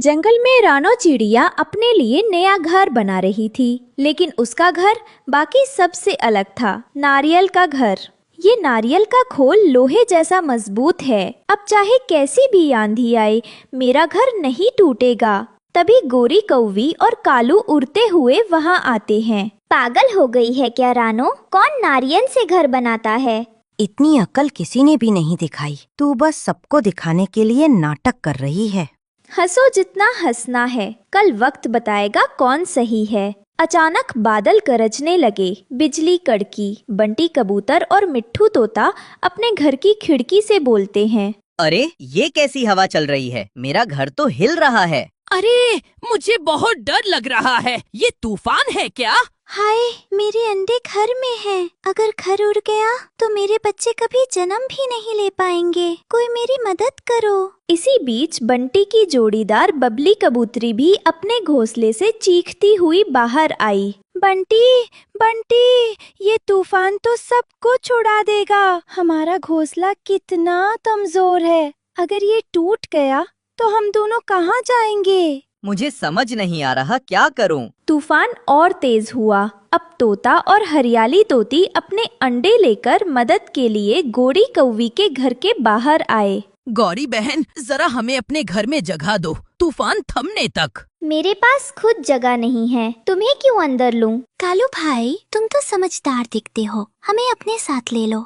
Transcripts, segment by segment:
जंगल में रानो चिड़िया अपने लिए नया घर बना रही थी, लेकिन उसका घर बाकी सबसे अलग था। नारियल का घर। ये नारियल का खोल लोहे जैसा मजबूत है। अब चाहे कैसी भी आंधी आए, मेरा घर नहीं टूटेगा। तभी गोरी कौवी और कालू उड़ते हुए वहाँ आते हैं। पागल हो गई है क्या रानो? कौन नारियल से घर बनाता है? इतनी अकल किसी ने भी नहीं दिखाई। तू बस सबको दिखाने के लिए नाटक कर रही है। हंसो जितना हंसना है, कल वक्त बताएगा कौन सही है। अचानक बादल गरजने लगे, बिजली कड़की। बंटी कबूतर और मिट्ठू तोता अपने घर की खिड़की से बोलते हैं, अरे ये कैसी हवा चल रही है? मेरा घर तो हिल रहा है। अरे मुझे बहुत डर लग रहा है। ये तूफान है क्या? हाय, मेरे अंडे घर में हैं। अगर घर उड़ गया तो मेरे बच्चे कभी जन्म भी नहीं ले पाएंगे। कोई मेरी मदद करो। इसी बीच बंटी की जोड़ीदार बबली कबूतरी भी अपने घोंसले से चीखती हुई बाहर आई। बंटी, बंटी, ये तूफान तो सबको छुड़ा देगा। हमारा घोंसला कितना कमजोर है। अगर ये टूट गया तो हम दोनों कहाँ जाएंगे? मुझे समझ नहीं आ रहा क्या करूं। तूफान और तेज हुआ। अब तोता और हरियाली तोती अपने अंडे लेकर मदद के लिए गोरी कौवी के घर के बाहर आए। गौरी बहन, जरा हमें अपने घर में जगह दो, तूफान थमने तक। मेरे पास खुद जगह नहीं है, तुम्हें क्यों अंदर लूं? कालू भाई, तुम तो समझदार दिखते हो, हमें अपने साथ ले लो।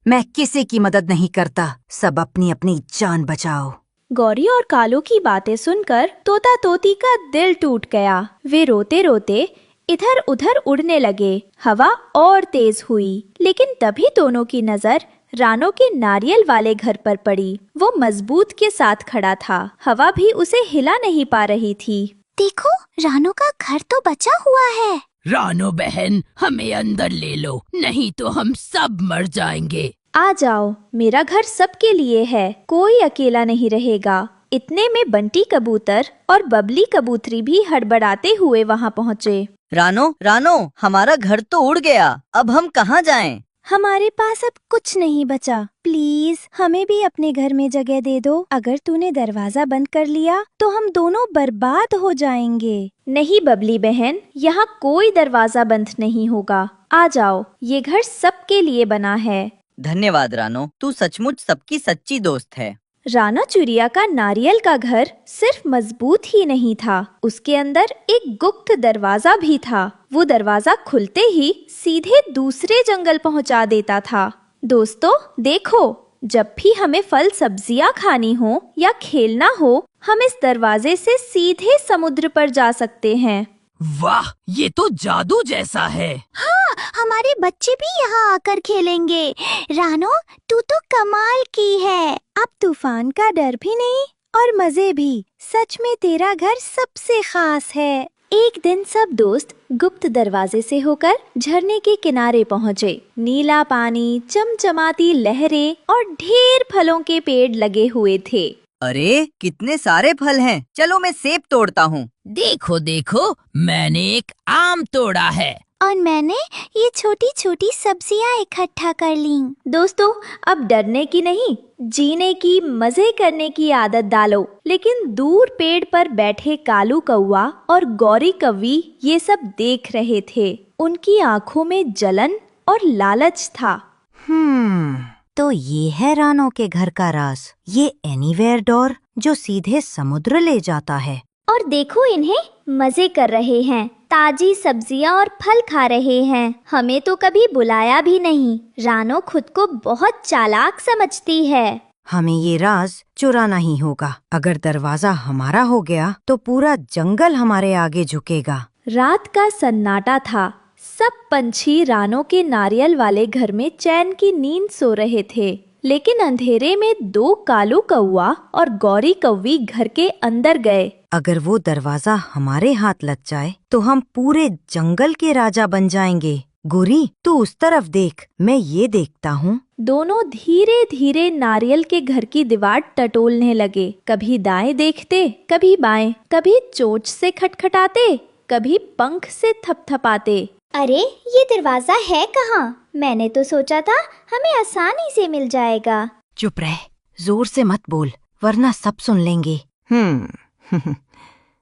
मैं किसी की मदद नहीं करता। सब अपनी अपनी जान बचाओ। गौरी और कालू की बातें सुनकर तोता तोती का दिल टूट गया। वे रोते रोते इधर उधर उड़ने लगे। हवा और तेज हुई, लेकिन तभी दोनों की नजर रानो के नारियल वाले घर पर पड़ी। वो मजबूत के साथ खड़ा था। हवा भी उसे हिला नहीं पा रही थी। देखो, रानो का घर तो बचा हुआ है। रानो बहन, हमें अंदर ले लो, नहीं तो हम सब मर जाएंगे। आ जाओ, मेरा घर सबके लिए है, कोई अकेला नहीं रहेगा। इतने में बंटी कबूतर और बबली कबूतरी भी हड़बड़ाते हुए वहाँ पहुँचे। रानो, रानो, हमारा घर तो उड़ गया। अब हम कहाँ जाएं? हमारे पास अब कुछ नहीं बचा। प्लीज हमें भी अपने घर में जगह दे दो। अगर तूने दरवाजा बंद कर लिया तो हम दोनों बर्बाद हो जाएंगे। नहीं बबली बहन, यहाँ कोई दरवाजा बंद नहीं होगा। आ जाओ, ये घर सबके लिए बना है। धन्यवाद रानो, तू सचमुच सबकी सच्ची दोस्त है। राना चिड़िया का नारियल का घर सिर्फ मजबूत ही नहीं था, उसके अंदर एक गुप्त दरवाजा भी था। वो दरवाजा खुलते ही सीधे दूसरे जंगल पहुंचा देता था। दोस्तों देखो, जब भी हमें फल सब्जियां खानी हो या खेलना हो, हम इस दरवाजे से सीधे समुद्र पर जा सकते हैं। वाह, ये तो जादू जैसा है। हाँ, हमारे बच्चे भी यहाँ आकर खेलेंगे। रानो, तू तो कमाल की है। अब तूफान का डर भी नहीं और मजे भी। सच में तेरा घर सबसे खास है। एक दिन सब दोस्त गुप्त दरवाजे से होकर झरने के किनारे पहुँचे। नीला पानी, चमचमाती लहरें और ढेर फलों के पेड़ लगे हुए थे। अरे कितने सारे फल हैं। चलो मैं सेब तोड़ता हूँ। देखो देखो, मैंने एक आम तोड़ा है। और मैंने ये छोटी छोटी सब्जियाँ इकट्ठा कर ली। दोस्तों, अब डरने की नहीं, जीने की, मजे करने की आदत डालो। लेकिन दूर पेड़ पर बैठे कालू कौवा और गौरी कौवी ये सब देख रहे थे। उनकी आंखों में जलन और लालच था। तो ये है रानो के घर का राज। ये एनीवेयर डोर जो सीधे समुद्र ले जाता है। और देखो, इन्हें मजे कर रहे हैं, ताजी सब्जियां और फल खा रहे हैं। हमें तो कभी बुलाया भी नहीं। रानो खुद को बहुत चालाक समझती है। हमें ये राज चुराना ही होगा। अगर दरवाजा हमारा हो गया तो पूरा जंगल हमारे आगे झुकेगा। रात का सन्नाटा था। सब पंछी रानो के नारियल वाले घर में चैन की नींद सो रहे थे। लेकिन अंधेरे में दो कालू कौवा और गौरी कौवी घर के अंदर गए। अगर वो दरवाजा हमारे हाथ लग जाए तो हम पूरे जंगल के राजा बन जाएंगे। गोरी, तू उस तरफ देख, मैं ये देखता हूँ। दोनों धीरे धीरे नारियल के घर की दीवार टटोलने लगे। कभी दाएं देखते, कभी बाएं, कभी चोंच से खटखटाते, कभी पंख से थपथपाते। अरे, ये दरवाजा है कहाँ? मैंने तो सोचा था हमें आसानी से मिल जाएगा। चुप रह, जोर से मत बोल वरना सब सुन लेंगे।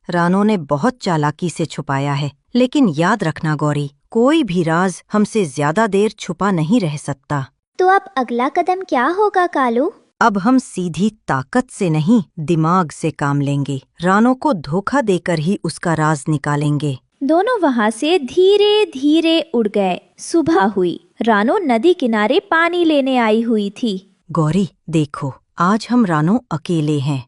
रानो ने बहुत चालाकी से छुपाया है, लेकिन याद रखना गौरी, कोई भी राज हमसे ज्यादा देर छुपा नहीं रह सकता। तो अब अगला कदम क्या होगा कालू? अब हम सीधी ताकत से नहीं, दिमाग से काम लेंगे। रानो को धोखा देकर ही उसका राज निकालेंगे। दोनों वहाँ से धीरे धीरे उड़ गए। सुबह हुई। रानो नदी किनारे पानी लेने आई हुई थी। गौरी देखो, आज हम रानो अकेले हैं।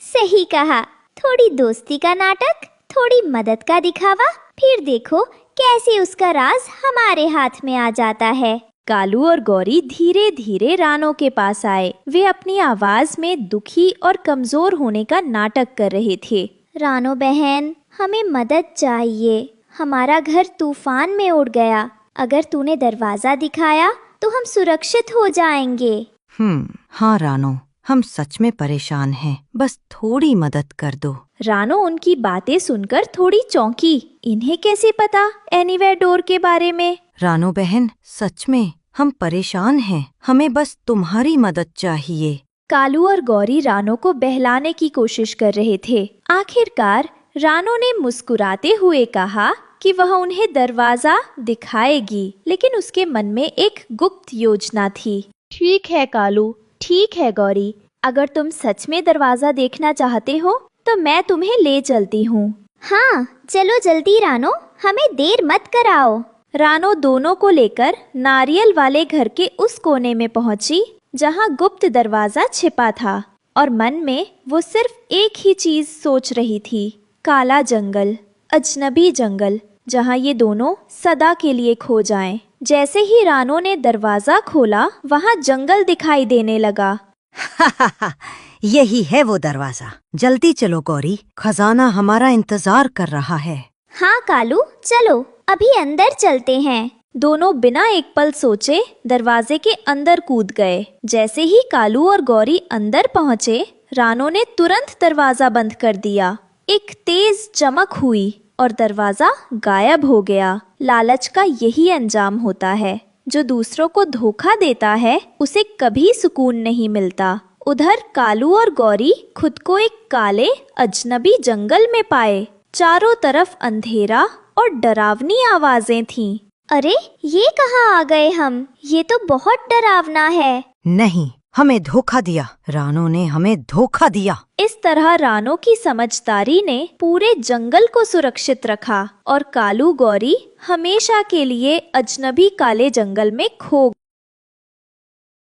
सही कहा। थोड़ी दोस्ती का नाटक, थोड़ी मदद का दिखावा, फिर देखो कैसे उसका राज हमारे हाथ में आ जाता है। कालू और गौरी धीरे धीरे रानो के पास आए। वे अपनी आवाज में दुखी और कमजोर होने का नाटक कर रहे थे। रानो बहन, हमें मदद चाहिए। हमारा घर तूफान में उड़ गया। अगर तूने दरवाजा दिखाया तो हम सुरक्षित हो जाएंगे। हाँ रानो, हम सच में परेशान हैं। बस थोड़ी मदद कर दो। रानो उनकी बातें सुनकर थोड़ी चौंकी। इन्हें कैसे पता एनीवेयर डोर के बारे में? रानो बहन, सच में हम परेशान हैं। हमें बस तुम्हारी मदद चाहिए। कालू और गौरी रानो को बहलाने की कोशिश कर रहे थे। आखिरकार रानो ने मुस्कुराते हुए कहा कि वह उन्हें दरवाजा दिखाएगी, लेकिन उसके मन में एक गुप्त योजना थी। ठीक है कालू, ठीक है गौरी, अगर तुम सच में दरवाजा देखना चाहते हो तो मैं तुम्हें ले चलती हूँ। हाँ, चलो जल्दी रानो, हमें देर मत कराओ। रानो दोनों को लेकर नारियल वाले घर के उस कोने में पहुंची जहां गुप्त दरवाजा छिपा था, और मन में वो सिर्फ एक ही चीज सोच रही थी, काला जंगल, अजनबी जंगल, जहां ये दोनों सदा के लिए खो जाएं। जैसे ही रानो ने दरवाजा खोला, वहां जंगल दिखाई देने लगा। यही है वो दरवाजा। जल्दी चलो गौरी, खजाना हमारा इंतजार कर रहा है। हाँ कालू, चलो अभी अंदर चलते हैं। दोनों बिना एक पल सोचे दरवाजे के अंदर कूद गए। जैसे ही कालू और गौरी अंदर पहुंचे, रानो ने तुरंत दरवाजा बंद कर दिया। एक तेज चमक हुई और दरवाजा गायब हो गया। लालच का यही अंजाम होता है। जो दूसरों को धोखा देता है उसे कभी सुकून नहीं मिलता। उधर कालू और गौरी खुद को एक काले अजनबी जंगल में पाए। चारों तरफ अंधेरा और डरावनी आवाजें थीं। अरे ये कहाँ आ गए हम? ये तो बहुत डरावना है। नहीं, हमें धोखा दिया। रानो ने हमें धोखा दिया। इस तरह रानो की समझदारी ने पूरे जंगल को सुरक्षित रखा और कालू गौरी हमेशा के लिए अजनबी काले जंगल में खो